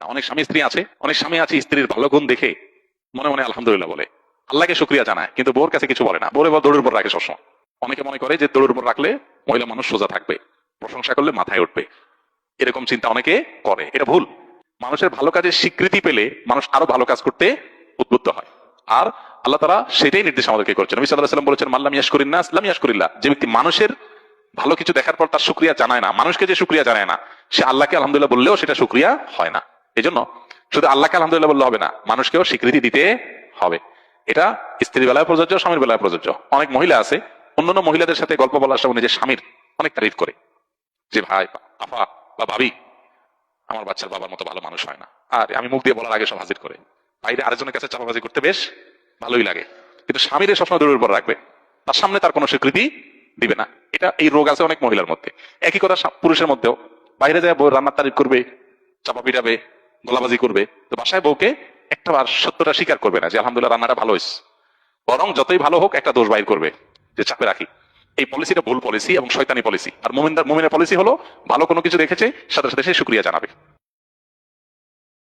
অনেক স্বামী স্ত্রী আছে, অনেক স্বামী আছে স্ত্রীর ভালো গুণ দেখে মনে মনে আলহামদুলিল্লাহ বলে, আল্লাহকে শুক্রিয়া জানায়, কিন্তু বোর কাছে কিছু বলে না, বোরে দৌড়ের উপর রাখে সবসময়। অনেকে মনে করে যে দৌড়ের উপর রাখলে মহিলা মানুষ সোজা থাকবে, প্রশংসা করলে মাথায় উঠবে, এরকম চিন্তা অনেকে করে। এটা ভুল। মানুষের ভালো কাজের স্বীকৃতি পেলে মানুষ আরো ভালো কাজ করতে উদ্বুদ্ধ হয়। আর আল্লাহ তাআলা সেটাই নির্দেশ আমাদেরকে করছেন। নবী সাল্লাল্লাহু আলাইহি ওয়াসাল্লাম বলেছেন, মাল্লাম ইয়াশকুরিন নাস লাম ইয়াশকুরিল্লাহ। যে ব্যক্তি মানুষের ভালো কিছু দেখার পর তার শুকরিয়া জানায় না, মানুষকে যে শুকরিয়া জানায় না, সে আল্লাহকে আলহামদুলিল্লাহ বললেও সেটা শুকরিয়া হয় না। এই জন্য শুধু আল্লাহকে আলহামদুলিল্লাহ বললে হবে না, মানুষকেও স্বীকৃতি দিতে হবে। এটা স্ত্রীর বেলায় প্রযোজ্য, স্বামীর বেলায় প্রযোজ্য। অনেক মহিলা আছে অন্যান্য মহিলাদের সাথে গল্প বলার সময় নিজের স্বামীর অনেক তারিফ করে, যে ভাই, আফা বা ভাবি, আমার বাচ্চার বাবার মতো ভালো মানুষ হয় না। আর আমি মুখ দিয়ে বলার আগে সব হাজির করে, বাইরে আরেকজনের কাছে চাপাবাজি করতে বেশ ভালোই লাগে, কিন্তু স্বামীর সবসময় দূরের উপর রাখবে, তার সামনে তার কোনো স্বীকৃতি দিবে না। এটা এই রোগ আছে অনেক মহিলার মধ্যে। একই কথা পুরুষের মধ্যেও, বাইরে যায় বউ রান্নার তারিফ করবে, চাপা পিটাবে, গলাবাজি করবে, তো বাসায় বউকে একটা বার সত্যটা স্বীকার করবে না যে আলহামদুলিল্লাহ রান্নাটা ভালো হয়েছে, বরং যতই ভালো হোক একটা দোষ বাইর করবে যে চাপে রাখি। এই পলিসিটা ভুল পলিসি এবং শয়তানি পলিসি। আর মুমিনের পলিসি হলো ভালো কোনো কিছু দেখেছে সাথে সাথে সে শুকরিয়া জানাবে।